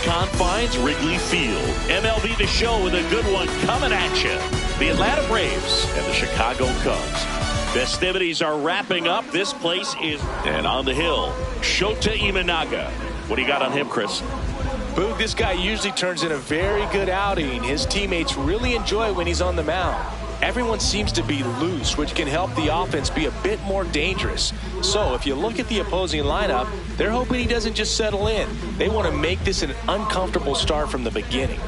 confines, Wrigley Field. MLB The Show with a good one coming at you. The Atlanta Braves and the Chicago Cubs. Festivities are wrapping up. This place is... And on the hill, Shota Imanaga. What do you got on him, Chris? Boog, this guy usually turns in a very good outing. His teammates really enjoy when he's on the mound. Everyone seems to be loose, which can help the offense be a bit more dangerous. So if you look at the opposing lineup, they're hoping he doesn't just settle in. They want to make this an uncomfortable start from the beginning.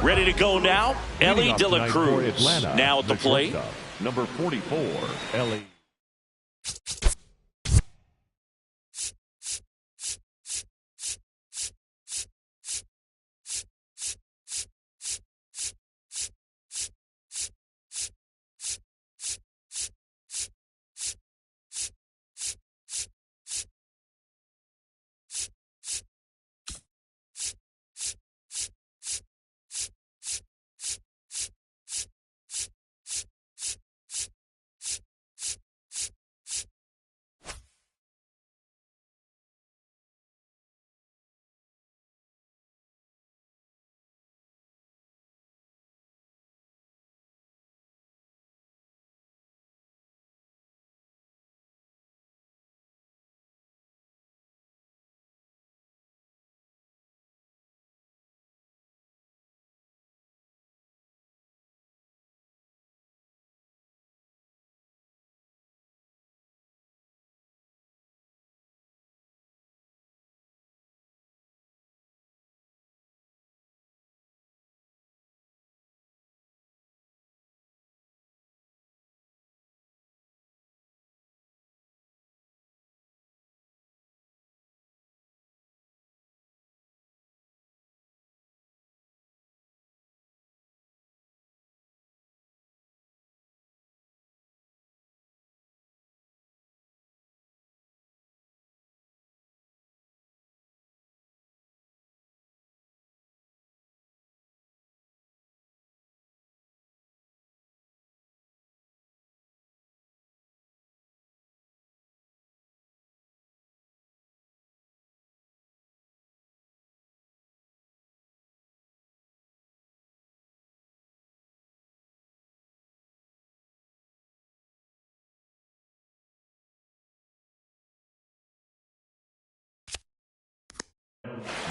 Ready to go now, Ellie De La Cruz now at the plate. Number 44, Ellie.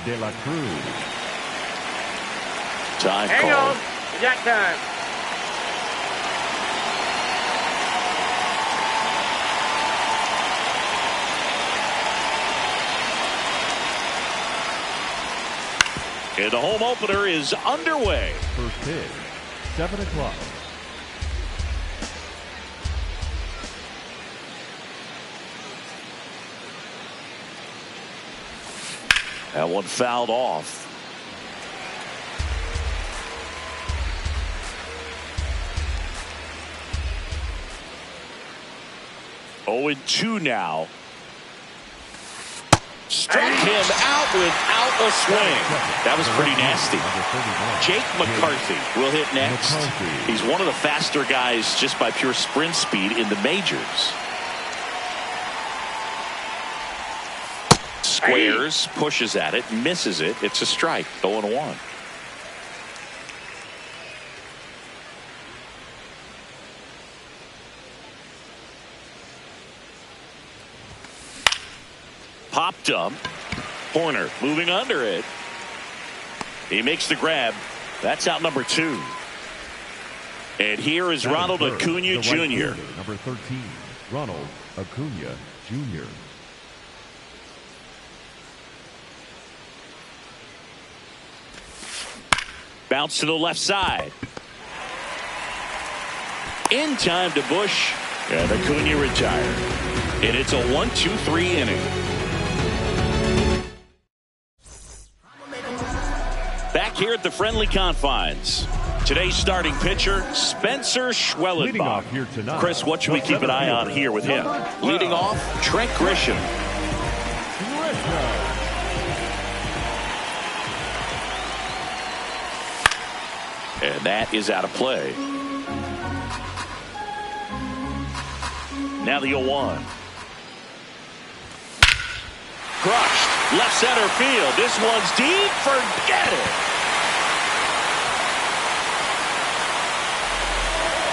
De La Cruz. Time Hang call. on. Jack time. And the home opener is underway. First pitch, 7 o'clock. That one fouled off. Oh, and 2 now. Struck him out without a swing. That was pretty nasty. Jake McCarthy will hit next. He's one of the faster guys just by pure sprint speed in the majors. Squares, pushes at it, misses it. It's a strike. 0-1. Popped up. Horner moving under it. He makes the grab. That's out number 2. And here is Ronald Acuna Jr. Number 13, Ronald Acuna Jr. Bounce to the left side. In time to Bush. And Acuna retired. And it's a 1-2-3 inning. Back here at the friendly confines. Today's starting pitcher, Spencer Schwellenbach. Chris, what should we keep an eye on here with him? Leading off, Trent Grisham. And that is out of play. Now the 0-1. Crushed. Left center field. This one's deep. Forget it.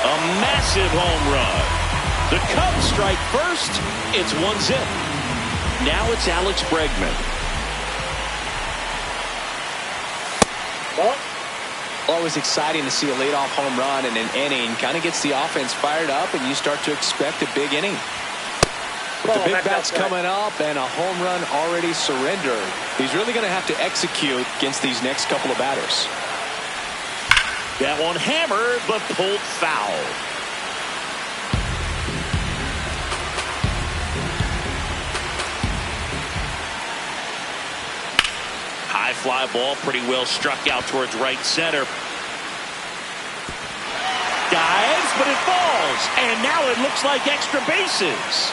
A massive home run. The Cubs strike first. It's 1-0. Now it's Alex Bregman. Always exciting to see a leadoff home run in an inning. Kind of gets the offense fired up, and you start to expect a big inning. With the big bats coming up and a home run already surrendered, he's really going to have to execute against these next couple of batters. That one hammered, but pulled foul. High fly ball, pretty well struck out towards right center. Dives, but it falls. And now it looks like extra bases.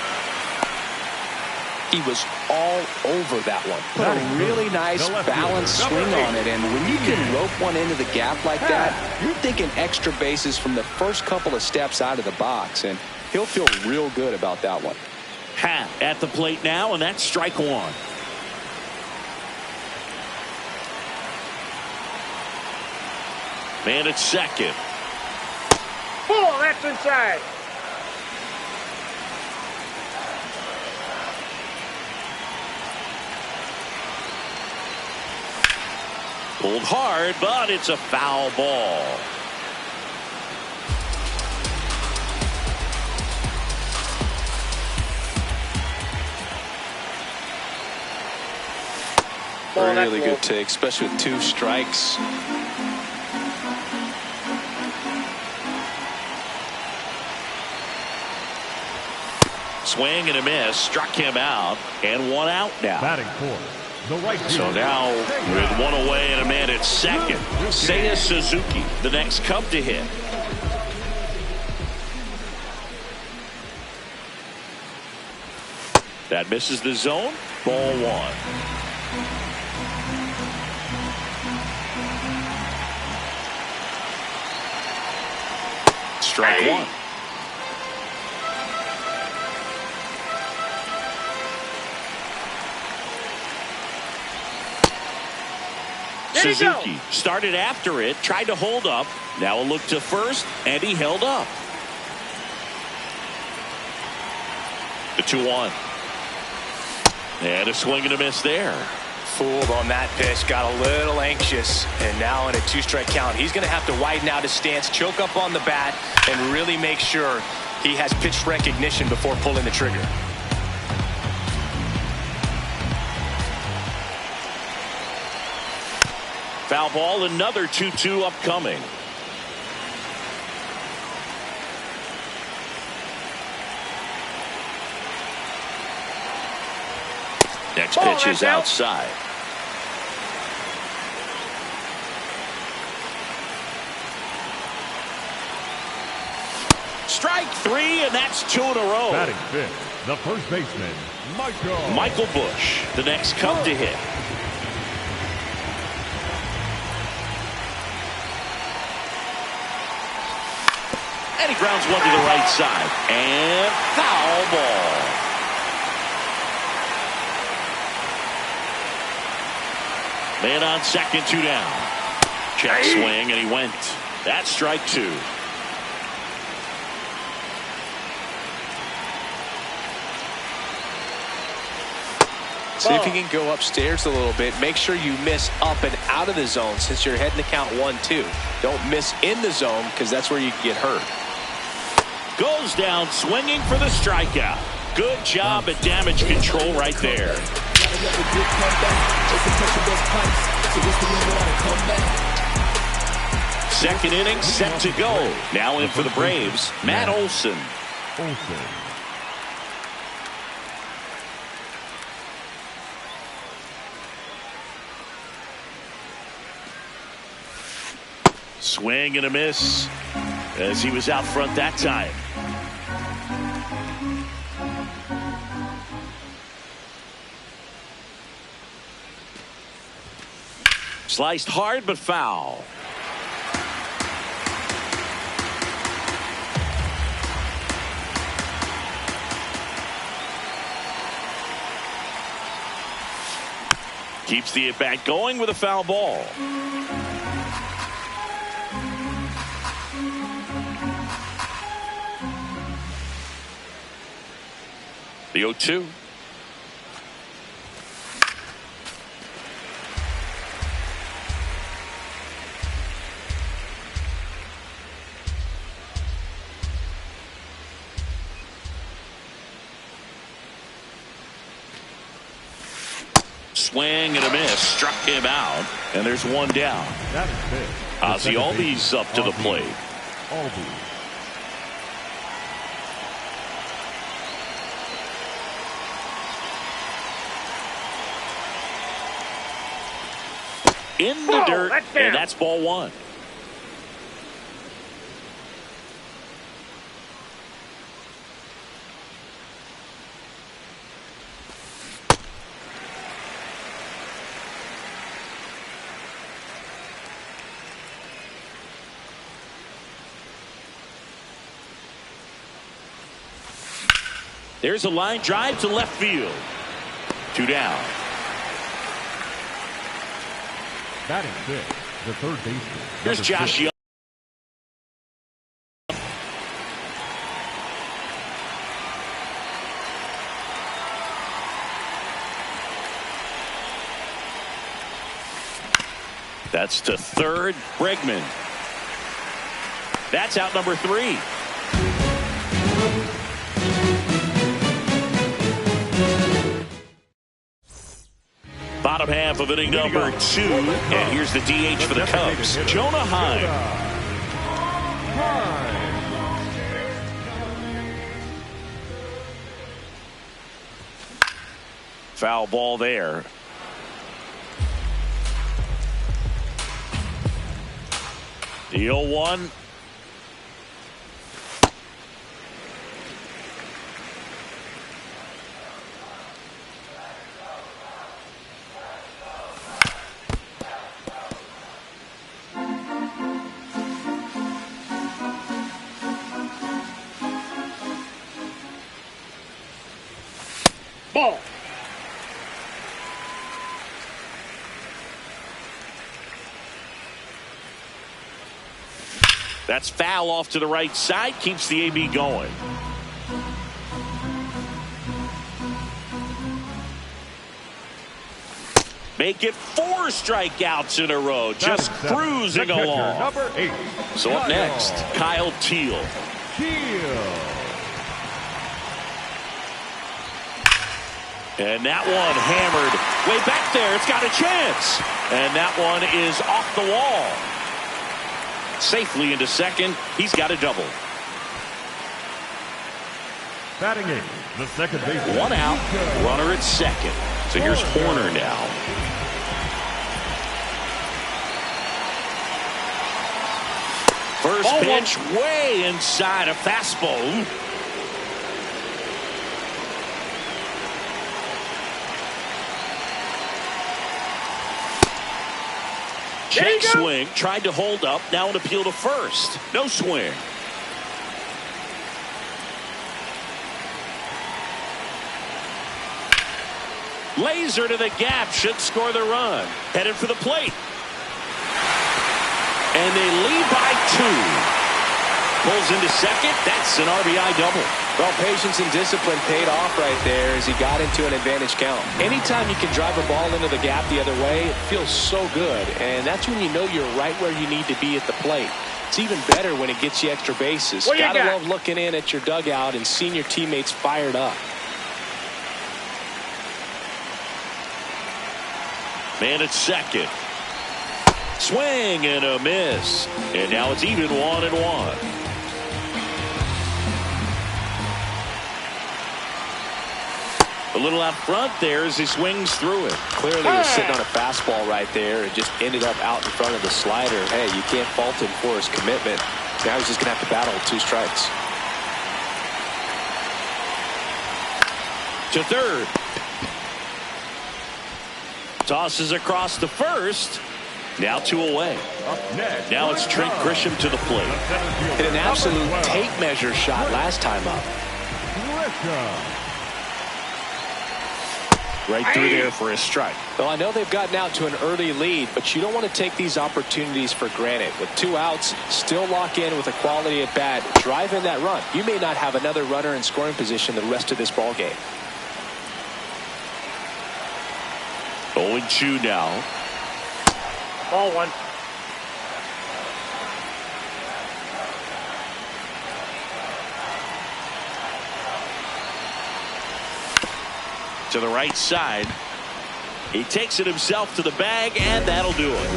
He was all over that one. Put a really nice balanced swing on it. And when you can rope one into the gap like that, you're thinking extra bases from the first couple of steps out of the box. And he'll feel real good about that one. Hat at the plate now, and that's strike one. Man at second. Ball, that's inside. Pulled hard, but it's a foul ball. Really good take, especially with 2 strikes. Swing and a miss, struck him out, and 1 out now. Batting fourth, the right fielder. So now with 1 away and a man at second, Seiya Suzuki, the next Cub to hit. That misses the zone. Ball 1. Strike 1. Suzuki started after it, tried to hold up. Now a look to first, and he held up. The 2-1. And a swing and a miss there. Fooled on that pitch, got a little anxious, and now in a 2-strike count, he's going to have to widen out his stance, choke up on the bat, and really make sure he has pitch recognition before pulling the trigger. Foul ball, another 2-2 upcoming. Next pitch is outside. Strike 3, and that's 2 in a row. Batting fifth, the first baseman, Michael Bush, the next Cub to hit. And he grounds one to the right side. And foul ball. Man on second, 2 down. Check swing, and he went. That's strike 2. See if you can go upstairs a little bit. Make sure you miss up and out of the zone since you're heading to count 1-2. Don't miss in the zone because that's where you get hurt. Goes down swinging for the strikeout. Good job at damage control right there. Second inning set to go. Now in for the Braves, Matt Olson. Swing and a miss as he was out front that time. Sliced hard but foul. Keeps the at-bat going with a foul ball. The 0-2. Swing and a miss. Struck him out. And there's one down. That is big. Ozzie Albies up to the plate. Albies. In the dirt, and that's ball one. There's a line drive to left field. 2 down. Batting fifth, the third baseman. Here's Josh Young. That's to third. Bregman. That's out number 3. Bottom half of inning number 2. And here's the DH for the Cubs, Jonah Heim. Foul ball there. The 0-1. Ball. That's foul off to the right side. Keeps the AB going. Make it 4 strikeouts in a row. Just cruising along. Number 8. So up next, Kyle Teal. And that one hammered way back there. It's got a chance. And that one is off the wall. Safely into second. He's got a double. Batting 8, the second baseman. 1 out. Runner at second. So here's Horner now. First pitch way inside a fastball. Check swing, tried to hold up, now an appeal to first. No swing. Laser to the gap, should score the run. Headed for the plate. And they lead by 2. Pulls into second. That's an RBI double. Well, patience and discipline paid off right there as he got into an advantage count. Anytime you can drive a ball into the gap the other way, it feels so good. And that's when you know you're right where you need to be at the plate. It's even better when it gets you extra bases. Gotta love looking in at your dugout and seeing your teammates fired up. Man at second. Swing and a miss. And now it's even 1-1. A little out front there as he swings through it. Clearly was sitting on a fastball right there and just ended up out in front of the slider. Hey, you can't fault him for his commitment. Now he's just going to have to battle 2 strikes. To third. Tosses across to first. Now 2 away. Now it's Trent Grisham to the plate. Hit an absolute tape measure shot last time up. Right through there for a strike. Well, I know they've gotten out to an early lead, but you don't want to take these opportunities for granted. With 2 outs, still lock in with a quality at bat. Drive in that run. You may not have another runner in scoring position the rest of this ball game. 0-2 now. Ball 1. To the right side. He takes it himself to the bag, and that'll do it.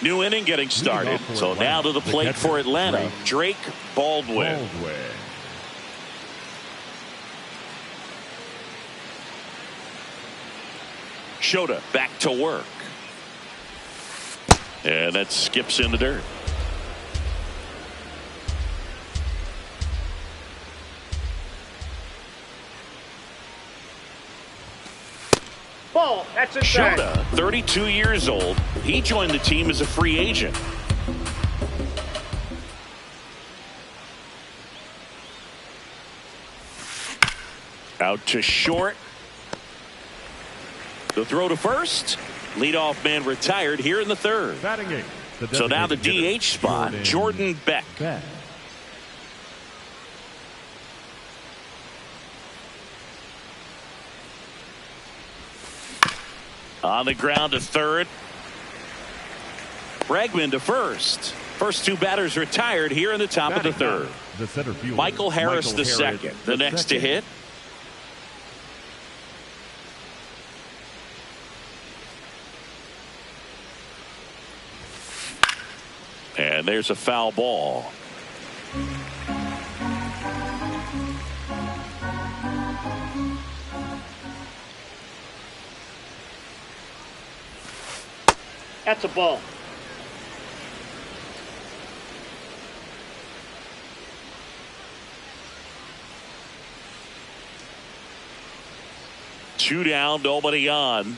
New inning getting started. So now to the plate for Atlanta, Drake Baldwin. Shota back to work. And that skips in the dirt. Ball. That's inside. Shota, 32 years old. He joined the team as a free agent. Out to short. The throw to first. Leadoff man retired here in the third. So now the DH spot, Jordan Beck. On the ground to third. Bregman to first. First 2 batters retired here in the top of the third. Michael Harris the second. The next to hit. And there's a foul ball. That's a ball. Two down, nobody on.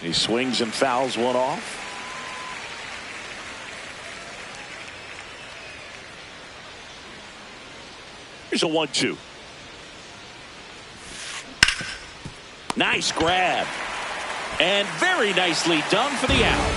He swings and fouls one off. Here's a 1-2. Nice grab. And very nicely done for the out.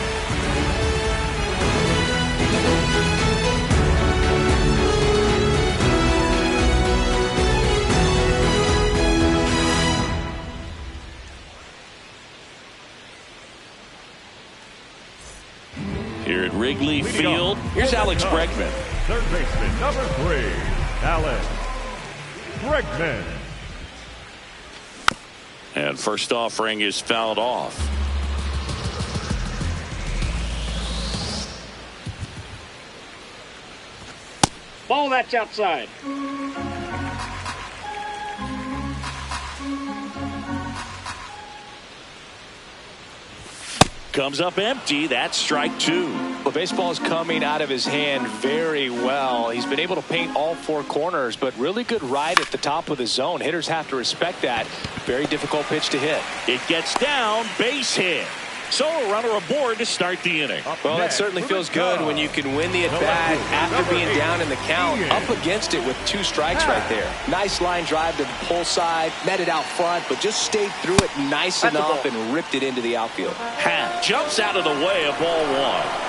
Here at Wrigley Field, here's Alex Bregman. Third baseman, number 3, Alex Bregman. And first offering is fouled off. Ball, that's outside. Comes up empty. That's strike 2. The baseball is coming out of his hand very well. He's been able to paint all 4 corners, but really good ride at the top of the zone. Hitters have to respect that. Very difficult pitch to hit. It gets down, base hit. So a runner aboard to start the inning. Well, that certainly feels good when you can win the at-bat after being down in the count, up against it with 2 strikes right there. Nice line drive to the pull side, met it out front, but just stayed through it nice enough and ripped it into the outfield. Hat jumps out of the way of ball 1.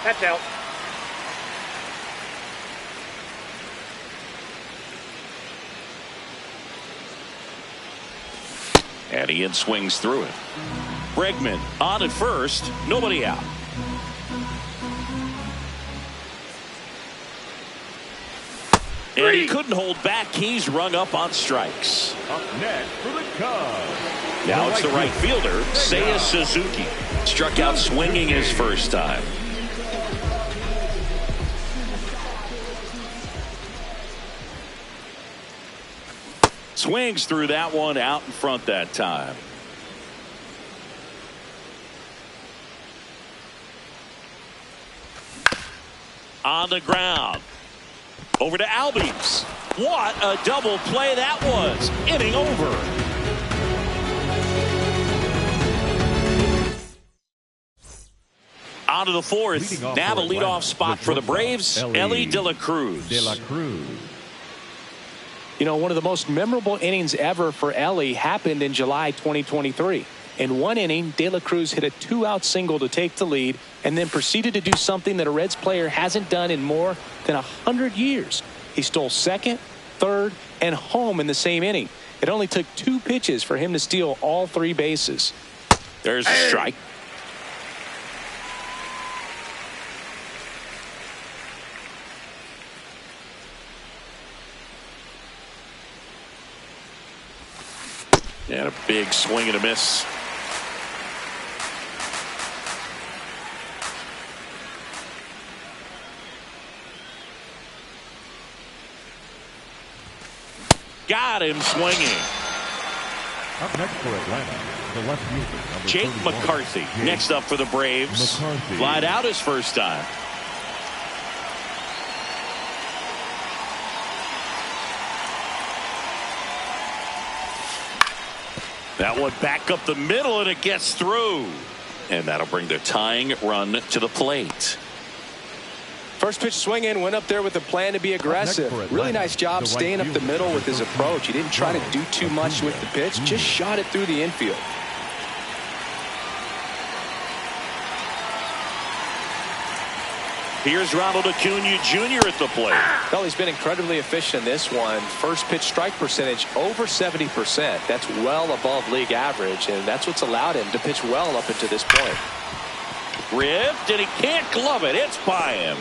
That's out. And Ian swings through it. Bregman on at first, nobody out. And he couldn't hold back. He's rung up on strikes. Up next for the Cubs. Now it's the right fielder, Seiya Suzuki. Struck out swinging his first time. Swings through that one, out in front that time. on the ground. Over to Albies. What a double play that was. Inning over. On to the fourth. Now the leadoff spot for the Braves, Elly De La Cruz. You know, one of the most memorable innings ever for Elly happened in July 2023. In one inning, De La Cruz hit a 2-out single to take the lead and then proceeded to do something that a Reds player hasn't done in more than 100 years. He stole second, third, and home in the same inning. It only took 2 pitches for him to steal all 3 bases. There's a strike. And a big swing and a miss. Got him swinging. Up next for Atlanta, the left fielder, number Jake 31, McCarthy next up for the Braves. McCarthy. Flied out his first time. That one back up the middle, and it gets through. And that'll bring the tying run to the plate. First pitch swing in, went up there with a plan to be aggressive. Really nice job staying up the middle with his approach. He didn't try to do too much with the pitch, just shot it through the infield. Here's Ronald Acuna Jr. at the plate. Well, he's been incredibly efficient in this one. First pitch strike percentage over 70%. That's well above league average, and that's what's allowed him to pitch well up until this point. Ripped, and he can't glove it. It's by him.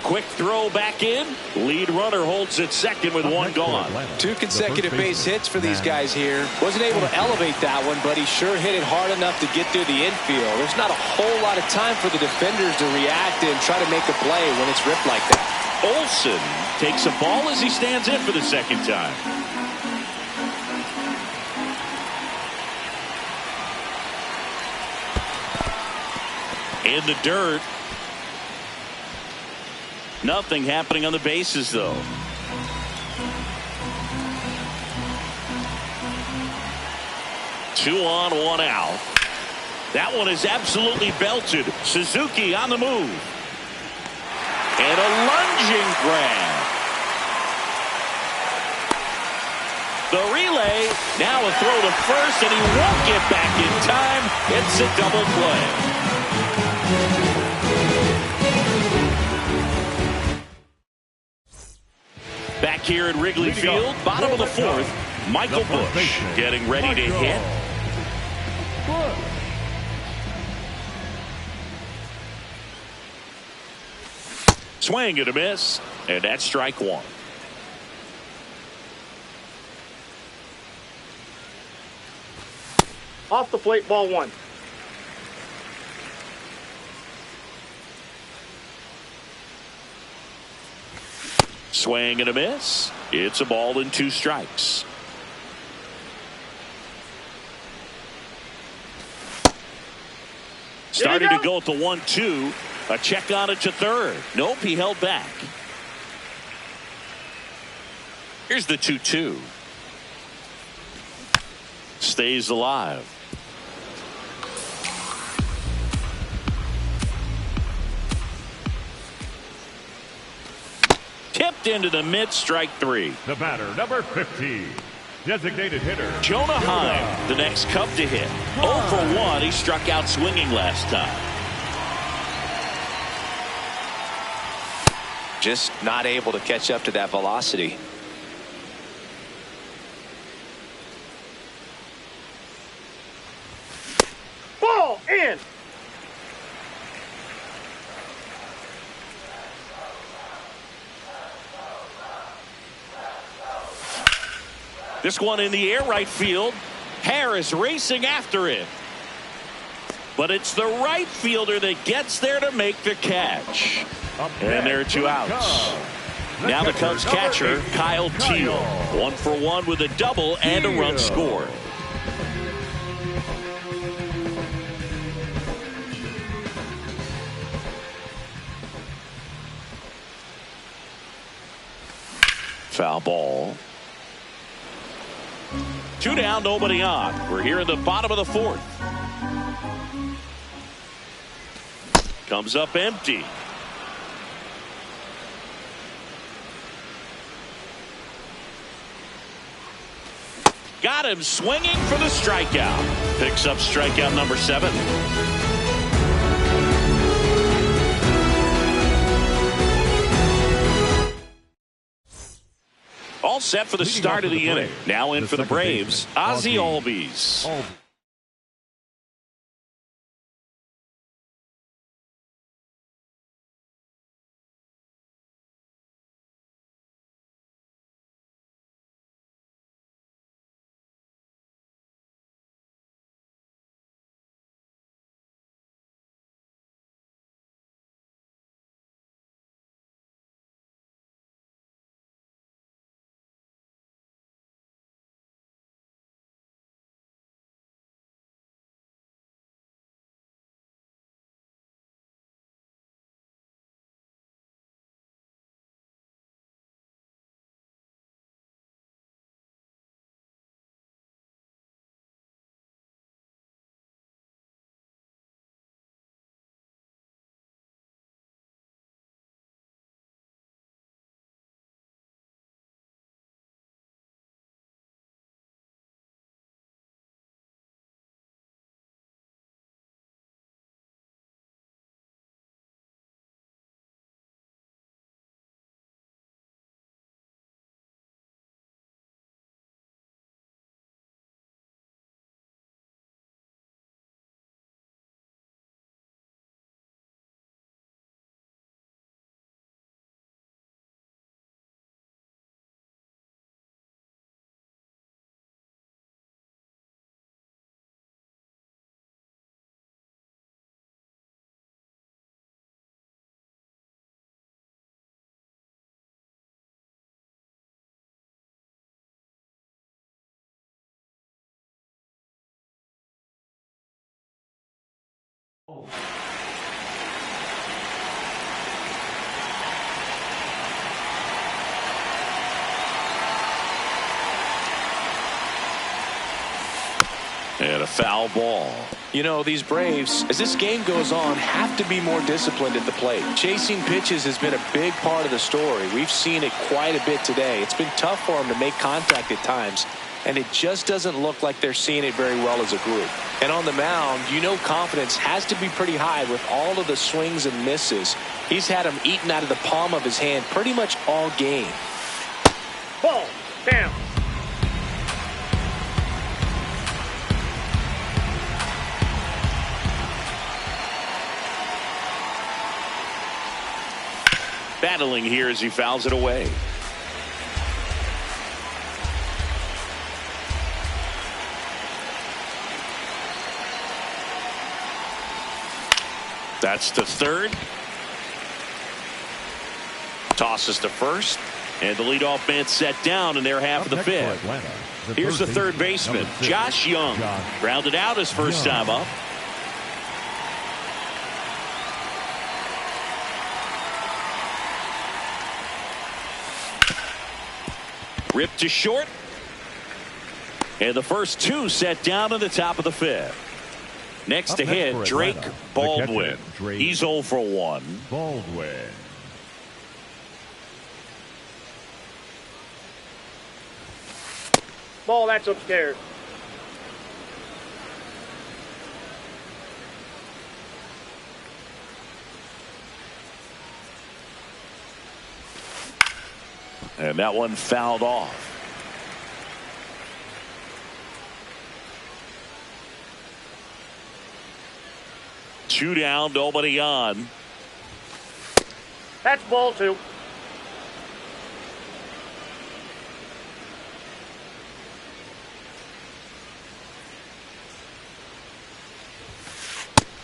Quick throw back in. Lead runner holds at second with one gone. 2 consecutive base hits for these guys here. Wasn't able to elevate that one, but he sure hit it hard enough to get through the infield. There's not a whole lot of time for the defenders to react and try to make a play when it's ripped like that. Olsen takes a ball as he stands in for the second time. In the dirt. Nothing happening on the bases, though. Two on, one out. That one is absolutely belted. Suzuki on the move. And a lunging grab. The relay. Now a throw to first, and he won't get back in time. It's a double play. Back here at Wrigley Field, bottom of the fourth, Michael Busch getting ready to hit. Swing and a miss, and that's strike one. Off the plate, ball 1. Swing and a miss. It's a ball and 2 strikes. Starting to go at the 1-2. A check on it to third. Nope, he held back. Here's the 2-2. Stays alive. Tipped into the mid, strike 3. The batter, number 50, designated hitter Jonah Heim, the next Cub to hit. 0 for 1. He struck out swinging last time. Just not able to catch up to that velocity. Ball in. This one in the air, right field. Harris racing after it. But it's the right fielder that gets there to make the catch. And there are 2 outs. Now the Cubs catcher, Kyle Teel. 1 for 1 with a double and a run scored. Foul ball. 2 down, nobody on. We're here in the bottom of the 4th. Comes up empty. Got him swinging for the strikeout. Picks up strikeout number 7. All set for the start of the inning. Now in for the Braves, Ozzie Albies. And a foul ball. You know, these Braves, as this game goes on, have to be more disciplined at the plate. Chasing pitches has been a big part of the story. We've seen it quite a bit today. It's been tough for them to make contact at times, and it just doesn't look like they're seeing it very well as a group. And on the mound, you know, confidence has to be pretty high with all of the swings and misses. He's had them eaten out of the palm of his hand pretty much all game. Ball down. Battling here as he fouls it away. That's to third. Tosses to first. And the leadoff man set down in their half of the 5th. Here's the third baseman, Josh Young. Grounded out his first time up. Ripped to short. And the first 2 set down in the top of the 5th. Next to hit, Drake Baldwin. He's 0 for 1. Baldwin. Ball, that's upstairs. And that one fouled off. Two down, nobody on. That's ball 2.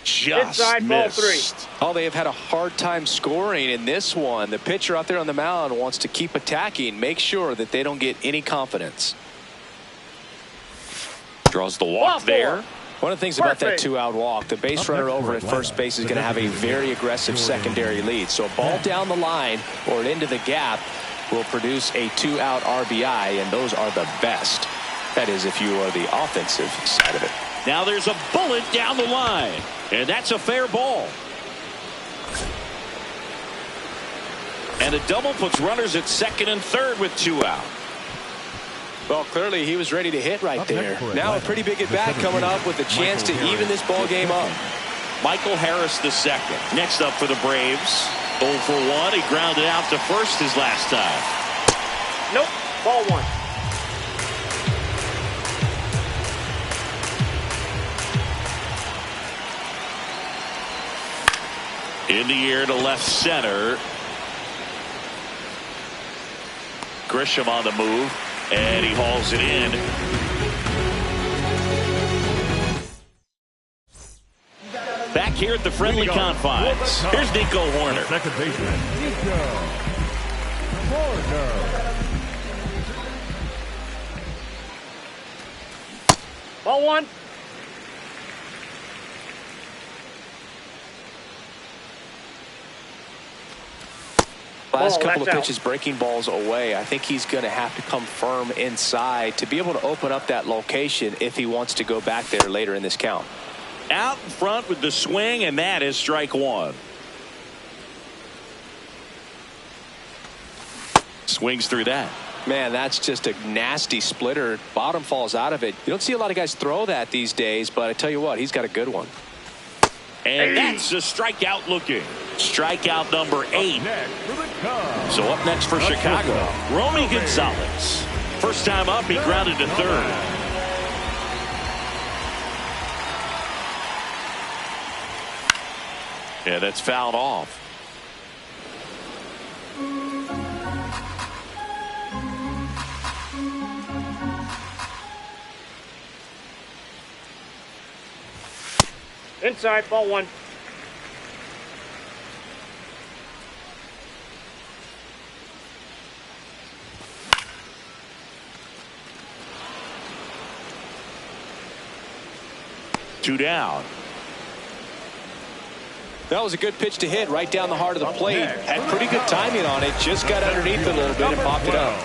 Just inside, ball 3. missed. Oh, they have had a hard time scoring in this one. The pitcher out there on the mound wants to keep attacking, make sure that they don't get any confidence. Draws the walk there. One of the things about that 2-out walk, the base runner over at first base is going to have a very aggressive secondary lead. So a ball down the line or into the gap, will produce a 2-out RBI, and those are the best. That is, if you are the offensive side of it. Now there's a bullet down the line, and that's a fair ball. And a double puts runners at second and third with 2 out. Well, clearly he was ready to hit right there. Now a pretty big at-bat coming up with a chance to even this ball game up. Michael Harris the second. Next up for the Braves. 0 for 1. He grounded out to first his last time. Nope. Ball 1. In the air to left center. Grisham on the move, and he hauls it in. Back here at the friendly confines. Here's Nico Horner. Second baseman, Nico Horner. Ball 1. Last couple of pitches breaking balls away. I think he's going to have to come firm inside to be able to open up that location if he wants to go back there later in this count. Out in front with the swing, and that is strike 1. Swings through that. Man, that's just a nasty splitter. Bottom falls out of it. You don't see a lot of guys throw that these days, but I tell you what, he's got a good one. And that's a strikeout looking. Strikeout number 8. So up next for Chicago, Romy Gonzalez. First time up, he grounded to third. Yeah, that's fouled off. Inside, ball 1. Two down. That was a good pitch to hit right down the heart of the plate. Had pretty good timing on it. Just got underneath a little bit and popped it up.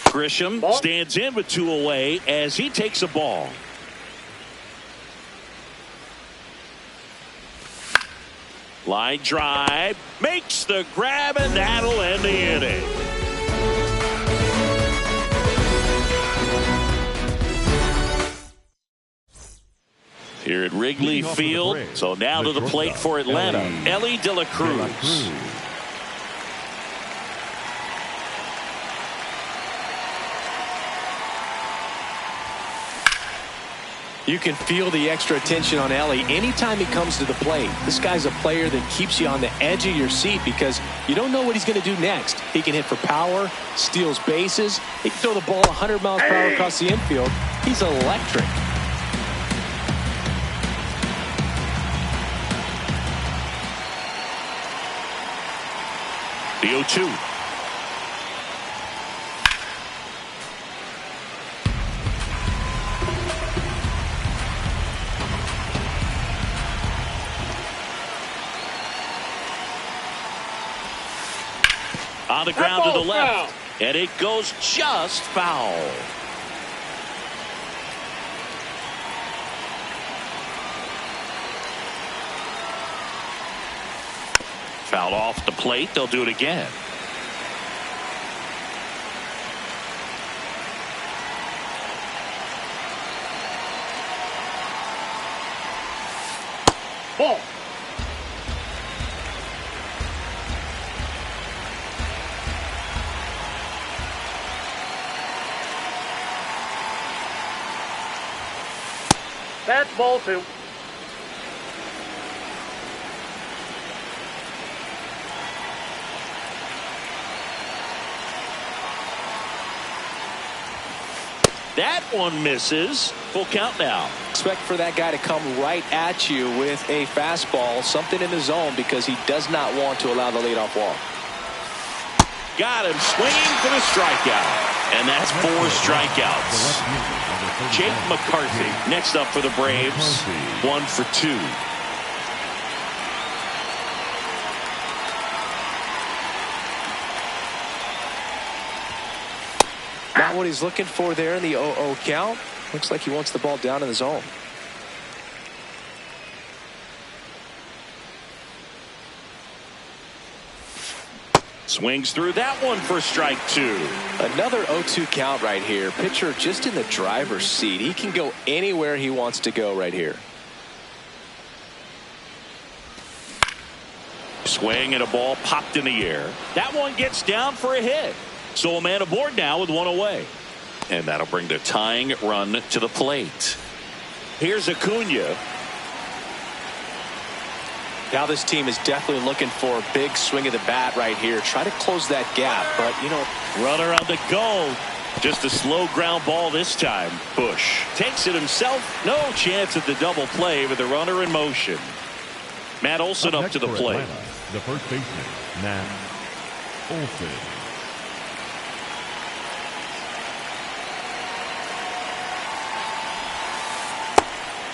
Grisham stands in with 2 away as he takes a ball. Line drive, makes the grab, and that'll end the inning. Here at Wrigley Field, so now to the plate for Atlanta, Ellie De La Cruz. You can feel the extra attention on Ellie anytime he comes to the plate. This guy's a player that keeps you on the edge of your seat because you don't know what he's going to do next. He can hit for power, steals bases. He can throw the ball 100 miles per hour across the infield. He's electric. The 0-2. On the ground to the left. And it goes just foul. Foul off the plate. They'll do it again. Ball. That's ball 2. That one misses. Full count now. Expect for that guy to come right at you with a fastball, something in the zone, because he does not want to allow the leadoff walk. Got him swinging for the strikeout. And that's 4 strikeouts. Jake McCarthy next up for the Braves. 1 for 2. Not what he's looking for there in the 0-0 count. Looks like he wants the ball down in the zone. Swings through that one for strike two. Another 0-2 count right here. Pitcher just in the driver's seat. He can go anywhere he wants to go right here. Swing and a ball popped in the air. That one gets down for a hit. So a man aboard now with one away. And that'll bring the tying run to the plate. Here's Acuna. Now this team is definitely looking for a big swing of the bat right here. Try to close that gap, but you know. Runner on the go. Just a slow ground ball this time. Bush takes it himself. No chance at the double play with the runner in motion. Matt Olson up to the plate. Atlanta, the first baseman, Matt Olson.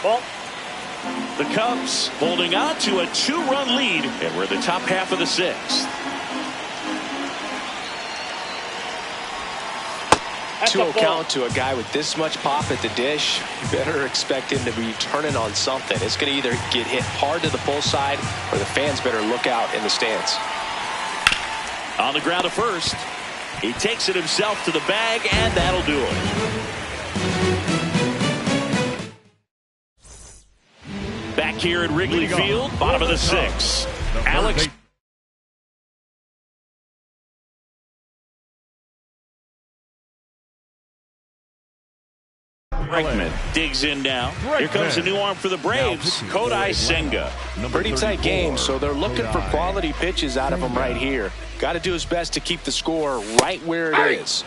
Ball. The Cubs holding on to a 2-run lead, and we're in the top half of the sixth. 2-0 count to a guy with this much pop at the dish. You better expect him to be turning on something. It's going to either get hit hard to the pull side, or the fans better look out in the stands. On the ground to first. He takes it himself to the bag, and that'll do it. Back here at Wrigley Field, bottom of the sixth. Alex Bregman digs in now. Here comes a new arm for the Braves, Kodai Senga. Pretty tight game, so they're looking for quality pitches out of him right here. Got to do his best to keep the score right where it is.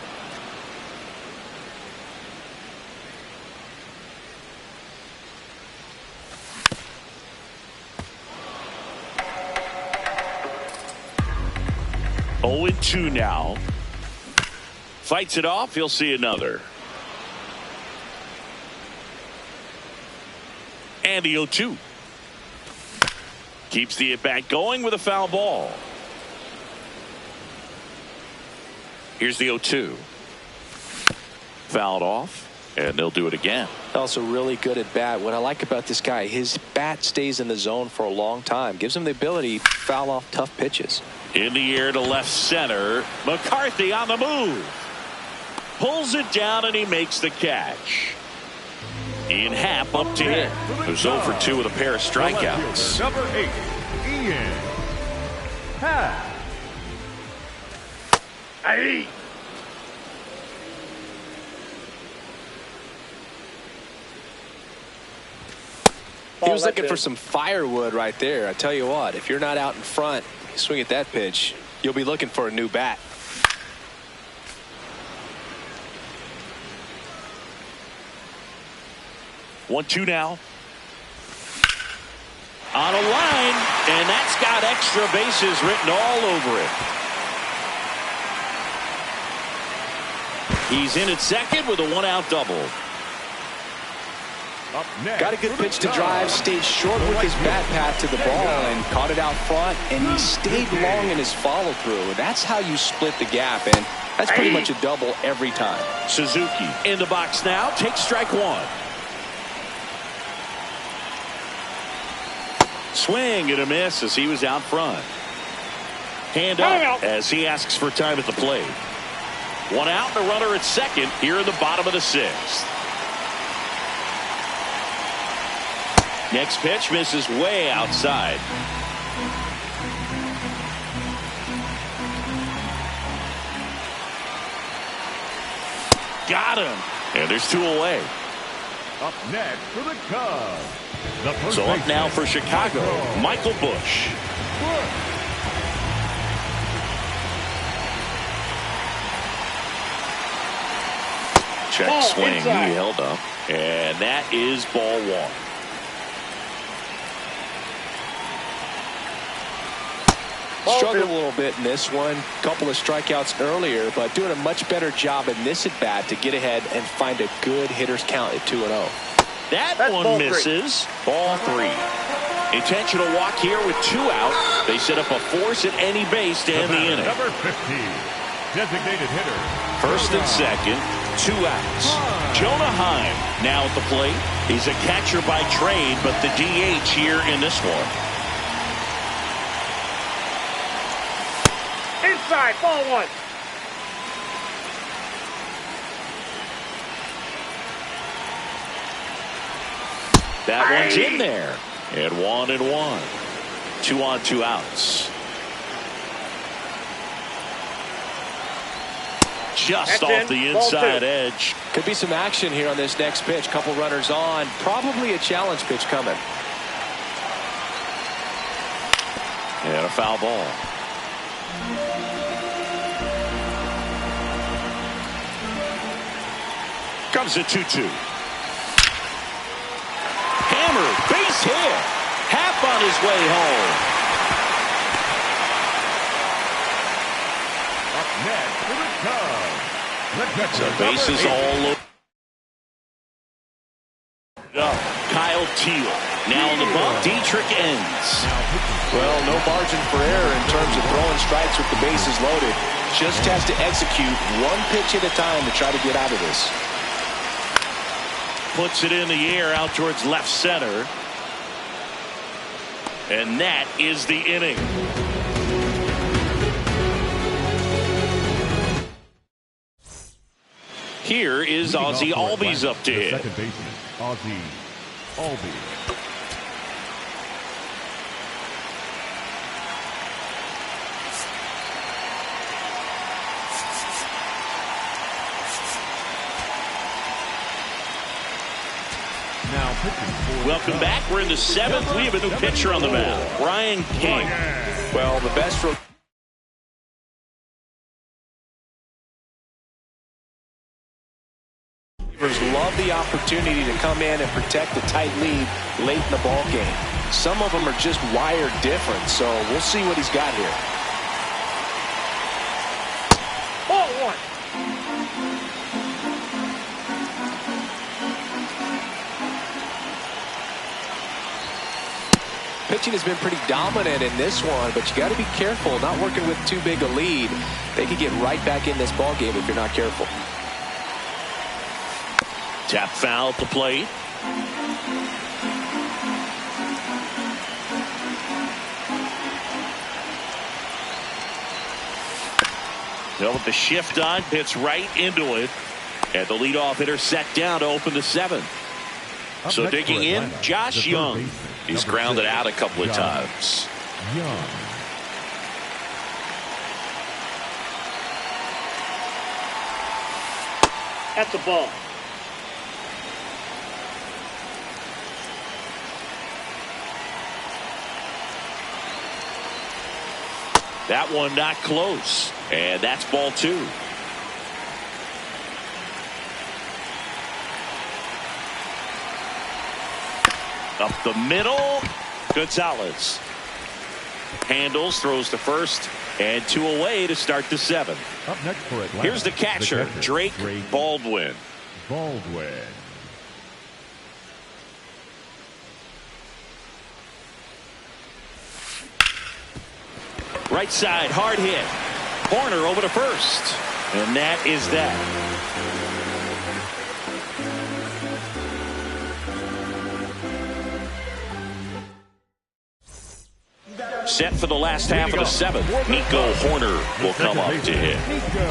Oh, 0-2 now. Fights it off. He'll see another. And the 0-2. Keeps the at-bat going with a foul ball. Here's the 0-2. Fouled off, and they'll do it again. Also really good at bat. What I like about this guy, his bat stays in the zone for a long time. Gives him the ability to foul off tough pitches. In the air to left center. McCarthy on the move. Pulls it down, and he makes the catch. Ian Happ up to hit. Who's 0 for 2 with a pair of strikeouts. Number 8, Ian Happ. Hey. He was looking for some firewood right there. I tell you what, if you're not out in front, swing at that pitch, you'll be looking for a new bat. One, two now. On a line, and that's got extra bases written all over it. He's in at second with a 1-out double. Up next, Got a good pitch to drive, stayed short with his bat path to the ball and caught it out front, and he stayed long in his follow through. That's how you split the gap, and that's pretty much a double every time. Suzuki in the box now, takes strike one. Swing and a miss as he was out front. Hand up as he asks for time at the plate. 1 out and a runner at second here in the bottom of the sixth. Next pitch misses way outside. Got him. And there's 2 away. Up next for the Cubs. The first So up baseman, now for Chicago, Michael Bush. Check Ball swing. inside. He held up. And that is ball one. Struggled a little bit in this one. Couple of strikeouts earlier, but doing a much better job in this at bat to get ahead and find a good hitter's count at 2-0. That's ball one three. misses. Ball 3. Intentional walk here with 2 out. They set up a force at any base to end the inning. Number 15, designated hitter. First and second. 2 outs. Jonah Heim now at the plate. He's a catcher by trade, but the DH here in this one. Inside, ball 1. That one's in there. And 1-1. 2 on, 2 outs. Just off the inside edge. Could be some action here on this next pitch. Couple runners on. Probably a challenge pitch coming. And a foul ball. Comes the 2-2. Hammered, base hit. Half on his way home. Up next for the Cubs. The bases all over. Kyle Teal now on the bump. Dietrich ends. Well, no margin for error in terms of throwing strikes with the bases loaded. Just has to execute one pitch at a time to try to get out of this. Puts it in the air out towards left center. And that is the inning. Here is Ozzie Albies up to hit. Second baseman, Ozzie Albies. Welcome back. We're in the 7th. We have a new pitcher on the mound, Brian King. Well, the best for love the opportunity to come in and protect a tight lead late in the ball game. Some of them are just wired different, so we'll see what he's got here. Ball 1. Pitching has been pretty dominant in this one, but you got to be careful not working with too big a lead. They could get right back in this ball game if you're not careful. Tap foul at the plate. Well, with the shift on, hits right into it. And the leadoff hitter set down to open the 7th. So digging in, Josh Young. He's grounded out a couple of times. Young. That's a ball. That one not close. And that's ball 2. Up the middle. Gonzalez handles, throws to first, and 2 away to start the 7th. Up next for Atlanta. Here's the catcher, Drake Baldwin. Baldwin. Right side, hard hit. Horner over to first. And that is that. Set for the last half of the 7th. Nico Horner will come up to hit. Nico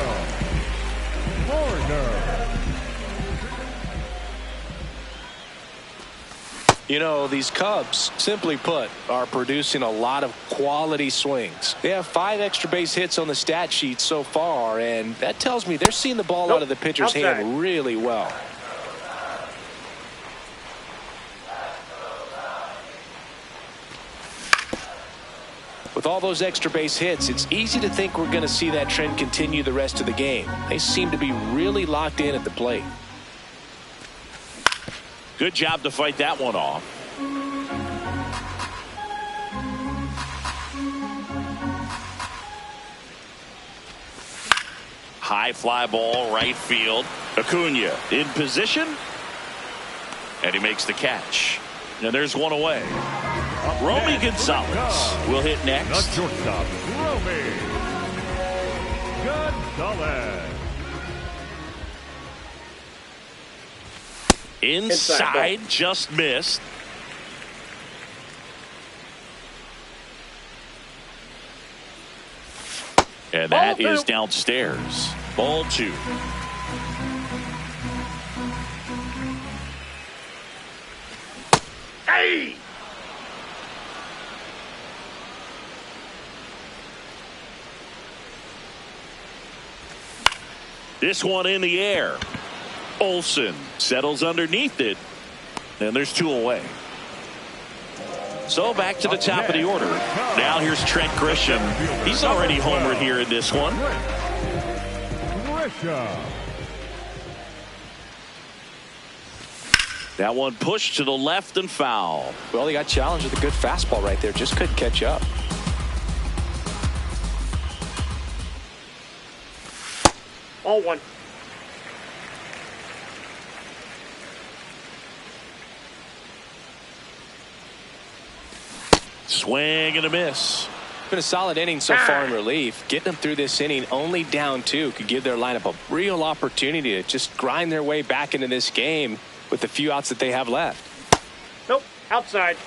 Horner. You know, these Cubs, simply put, are producing a lot of quality swings. They have 5 extra base hits on the stat sheet so far, and that tells me they're seeing the ball out of the pitcher's hand really well. With all those extra base hits, it's easy to think we're going to see that trend continue the rest of the game. They seem to be really locked in at the plate. Good job to fight that one off. High fly ball, right field. Acuna in position. And he makes the catch. And there's one away. Romy Gonzalez will hit next. The shortstop, Romy Gonzalez. Inside, just missed. And that is downstairs. Ball 2. Hey! This one in the air. Olsen settles underneath it. And there's 2 away. So back to the top of the order. Now here's Trent Grisham. He's already homered here in this one. That one pushed to the left and foul. Well, he got challenged with a good fastball right there. Just couldn't catch up. All 1. Swing and a miss. Been a solid inning so far in relief. Getting them through this inning only down 2 could give their lineup a real opportunity to just grind their way back into this game with the few outs that they have left. Nope, outside.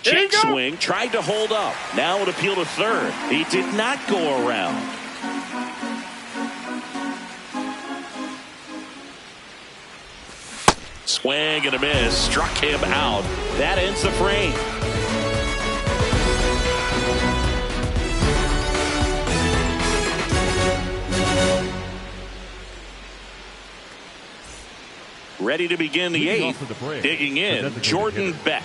Check swing, tried to hold up. Now it appeal to third. He did not go around. Swing and a miss. Struck him out. That ends the frame. Ready to begin the 8th. Digging in, Jordan Beck.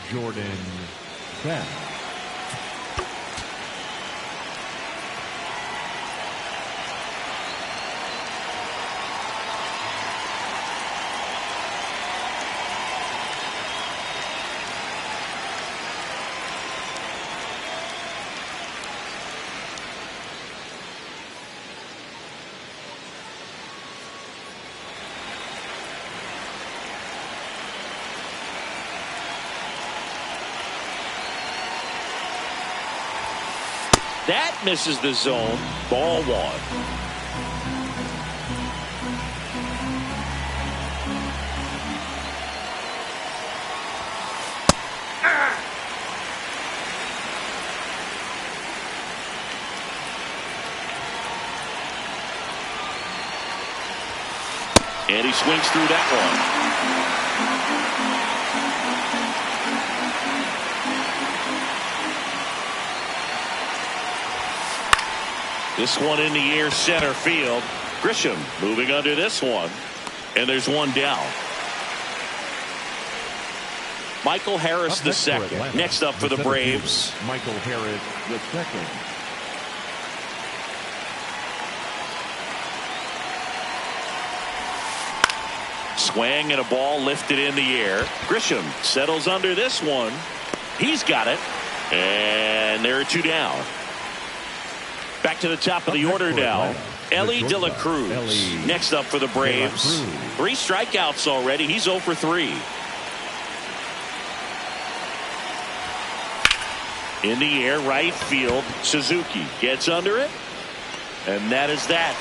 That misses the zone. Ball 1. And he swings through that one. This one in the air, center field. Grisham moving under this one. And there's one down. Michael Harris the second. Next up for the Braves. Michael Harris the second. Swing and a ball lifted in the air. Grisham settles under this one. He's got it. And there are 2 down. Back to the top of the order now. Ellie De La Cruz. Next up for the Braves. 3 strikeouts already. He's 0 for 3. In the air, right field. Suzuki gets under it. And that is that.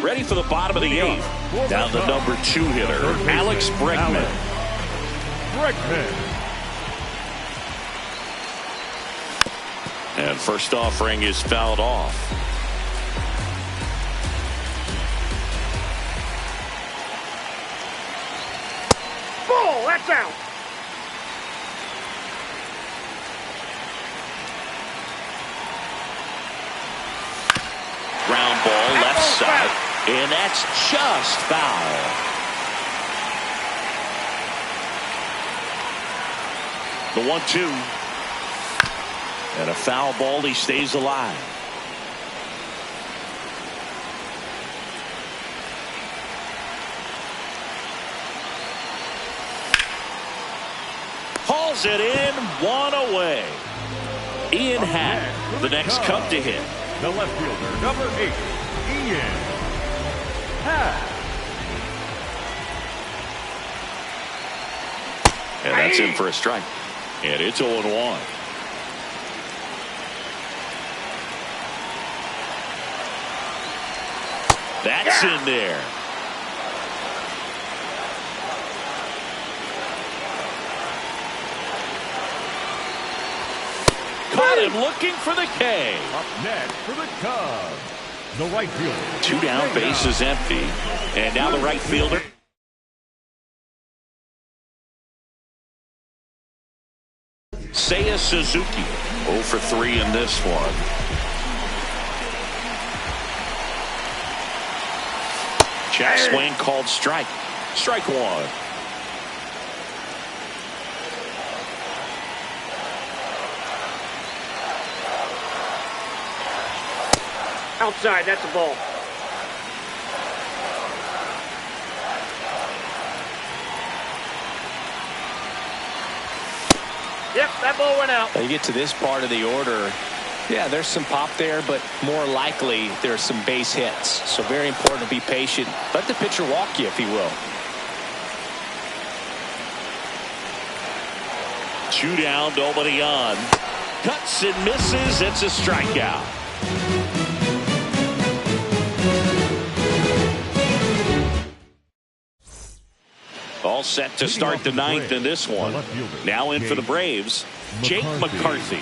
Ready for the bottom of the 8th. Down the number 2 hitter, Alex Bregman. And first offering is fouled off. Ball, that's out. Ground ball left side. And that's just foul. The 1-2. And a foul ball. He stays alive. Hauls it in. 1 away. Ian Happ, the next Cub to hit. The left fielder, number 8, Ian Happ. And that's in for a strike. And it's 0-1. That's in there. Caught him looking for the K. Up next for the Cubs, the right fielder. 2 down, base is empty. And now the right fielder. Seiya Suzuki, 0 for 3 in this one. Check swing called strike. Strike 1. Outside, that's a ball. Yep, that ball went out. You get to this part of the order. Yeah, there's some pop there, but more likely there's some base hits. So very important to be patient. Let the pitcher walk you if he will. 2 down, nobody on. Cuts and misses. It's a strikeout. All set to start the 9th in this one. Now in for the Braves, Jake McCarthy.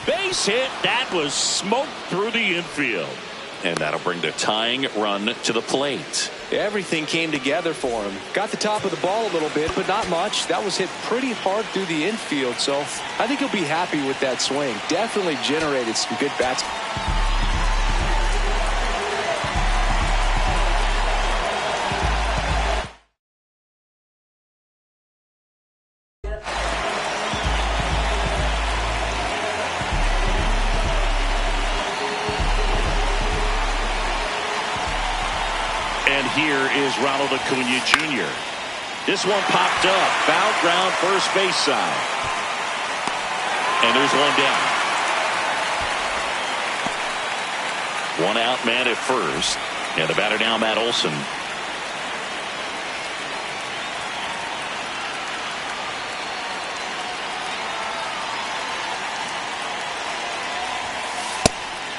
Base hit. That was smoked through the infield. And that'll bring the tying run to the plate. Everything came together for him. Got the top of the ball a little bit, but not much. That was hit pretty hard through the infield, so I think he'll be happy with that swing. Definitely generated some good bats. And here is Ronald Acuna Jr. This one popped up. Foul ground first base side. And there's one down. 1 out, man at first. And the batter now, Matt Olson.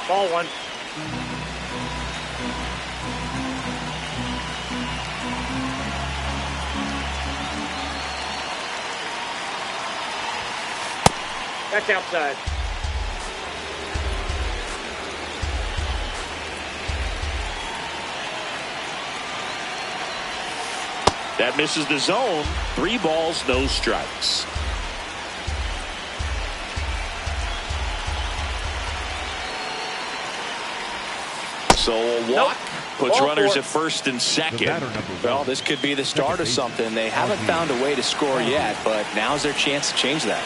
Ball 1. That's outside. That misses the zone. 3 balls, no strikes. So a walk puts runners at first and second. Well, this could be the start of something. They haven't found a way to score yet, but now's their chance to change that.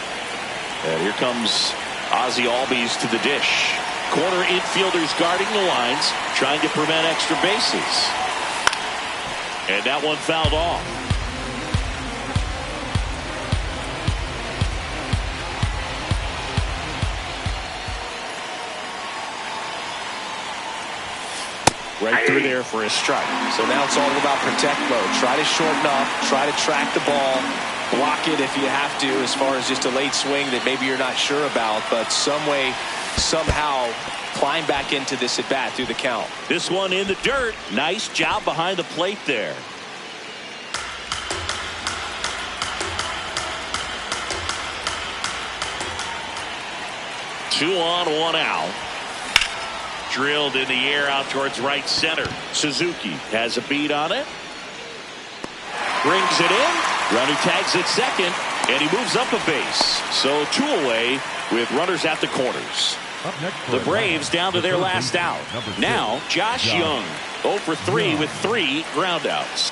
And here comes Ozzie Albies to the dish. Corner infielders guarding the lines, trying to prevent extra bases. And that one fouled off. Right through there for a strike. So now it's all about protect mode. Try to shorten up, try to track the ball. Block it if you have to, as far as just a late swing that maybe you're not sure about, but some way, somehow climb back into this at bat through the count. This one in the dirt. Nice job behind the plate there. Two on, 1 out. Drilled in the air out towards right center. Suzuki has a beat on it. Brings it in. Runner tags at second, and he moves up a base. So 2 away with runners at the corners. The Braves down to their last out. Now Josh Young, 0 for 3 with 3 groundouts.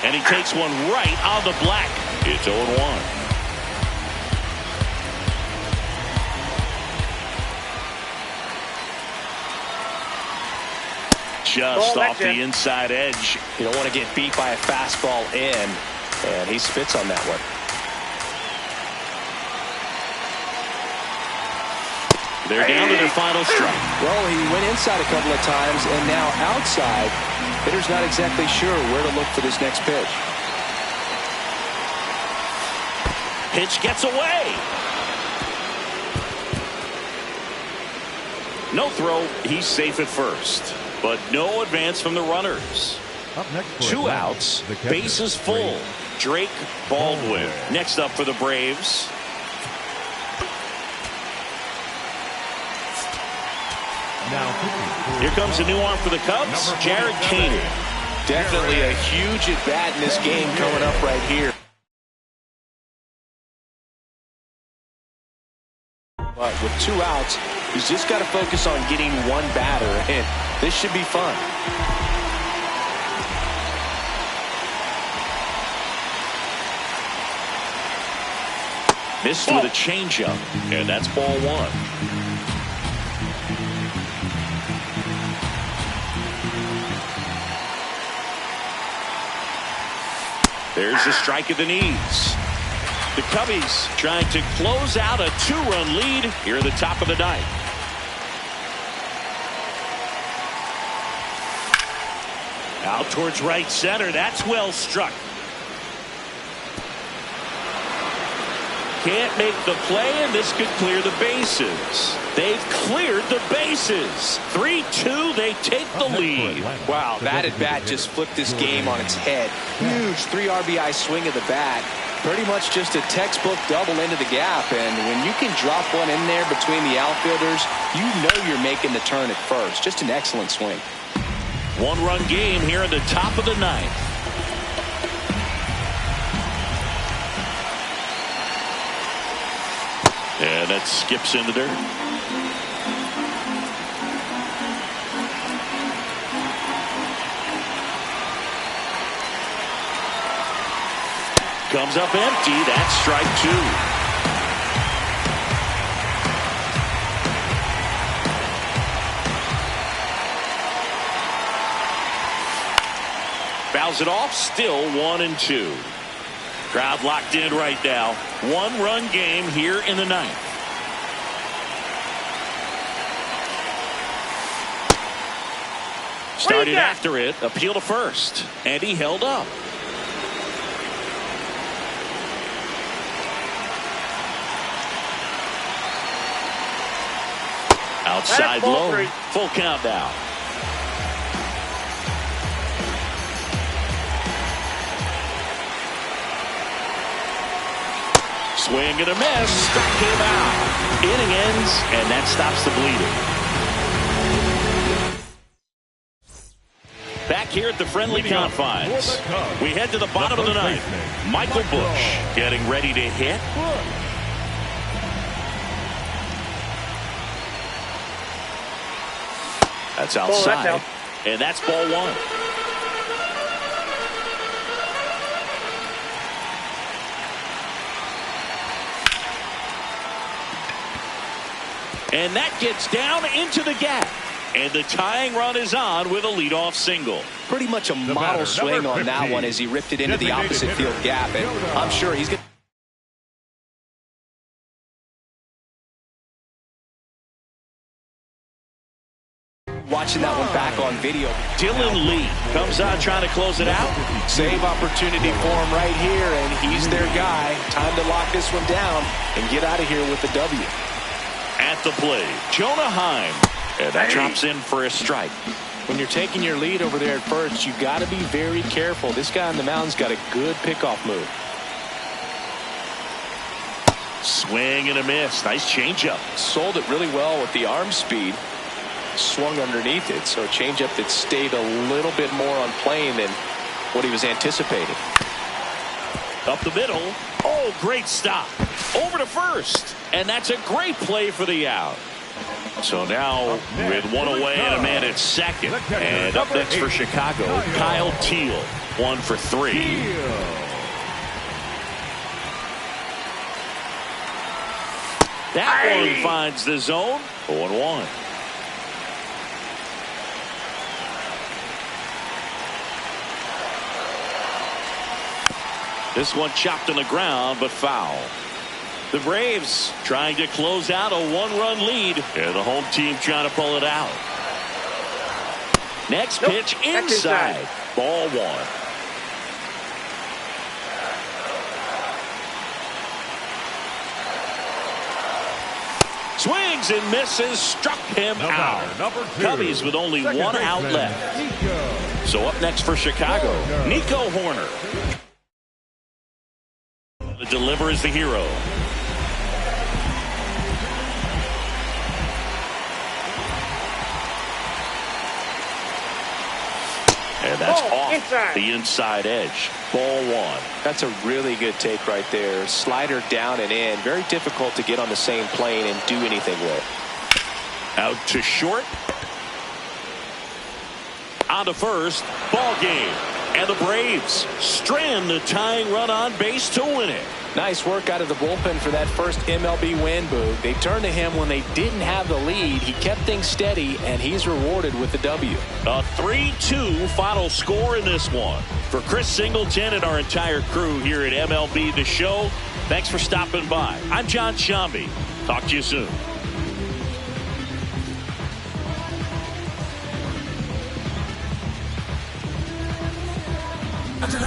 And he takes one right on the black. It's 0-1. Just off the inside edge. You don't want to get beat by a fastball in, and he spits on that one. They're down to their final strike. Well, he went inside a couple of times, and now outside. Hitter's not exactly sure where to look for this next pitch. Pitch gets away. No throw. He's safe at first. But no advance from the runners. Up next for 2 Atlanta, outs. the catcher, Bases full. Drake Baldwin. Next up for the Braves. Now Here comes a new arm for the Cubs, Jared Kaner. Definitely a huge at-bat in this game coming up right here. But with 2 outs, he's just got to focus on getting one batter, and this should be fun. Missed with a changeup, and that's ball 1. There's a strike at the knees. The Cubbies trying to close out a 2-run lead here at the top of the 9th. Out towards right center. That's well struck. Can't make the play, and this could clear the bases. They've cleared the bases. 3-2, they take the lead. Wow, that at-bat just flipped this game on its head. Huge 3 RBI swing of the bat. Pretty much just a textbook double into the gap, and when you can drop one in there between the outfielders, you know you're making the turn at first. Just an excellent swing. 1-run game here in the top of the 9th. And that skips in the dirt. Comes up empty. That's strike 2. Fouls it off. Still 1-2. Crowd locked in right now. 1-run game here in the 9th. Started after it. Appeal to first. And he held up. Outside low. Full count now. Swing and a miss. Strike him out. Inning ends, and that stops the bleeding. Back here at the friendly confines, we head to the bottom of the 9th. Michael Busch getting ready to hit. That's outside, and that's ball 1. And that gets down into the gap. And the tying run is on with a leadoff single. Pretty much a model swing on that one as he ripped it into the opposite field gap. And I'm sure he's going to... Watching that one back on video. Dylan Lee comes on trying to close it out. Save opportunity for him right here, and he's their guy. Time to lock this one down and get out of here with the W. At the plate, Jonah Heim. And that drops in for a strike. When you're taking your lead over there at first, you got to be very careful. This guy on the mound's got a good pickoff move. Swing and a miss. Nice changeup. Sold it really well with the arm speed. Swung underneath it, so a changeup that stayed a little bit more on plane than what he was anticipating. Up the middle. Oh, great stop. Over to first. And that's a great play for the out. So now with one away and a man at second. And up next for Chicago, Kyle Teal, 1 for 3. That one finds the zone. 0-1. This one chopped on the ground, but foul. The Braves trying to close out a 1-run lead, and the home team trying to pull it out. Next pitch inside. Ball 1. Swings and misses, struck him out. Cubbies with only one out left. So up next for Chicago, Nico Horner. The deliver is the hero. And that's off the inside edge. Ball 1. That's a really good take right there. Slider down and in. Very difficult to get on the same plane and do anything with. Out to short. On to first. Ball game. And the Braves strand the tying run on base to win it. Nice work out of the bullpen for that first MLB win, Boog. They turned to him when they didn't have the lead. He kept things steady, and he's rewarded with the W. A 3-2 final score in this one. For Chris Singleton and our entire crew here at MLB The Show, thanks for stopping by. I'm John Shambi. Talk to you soon. After the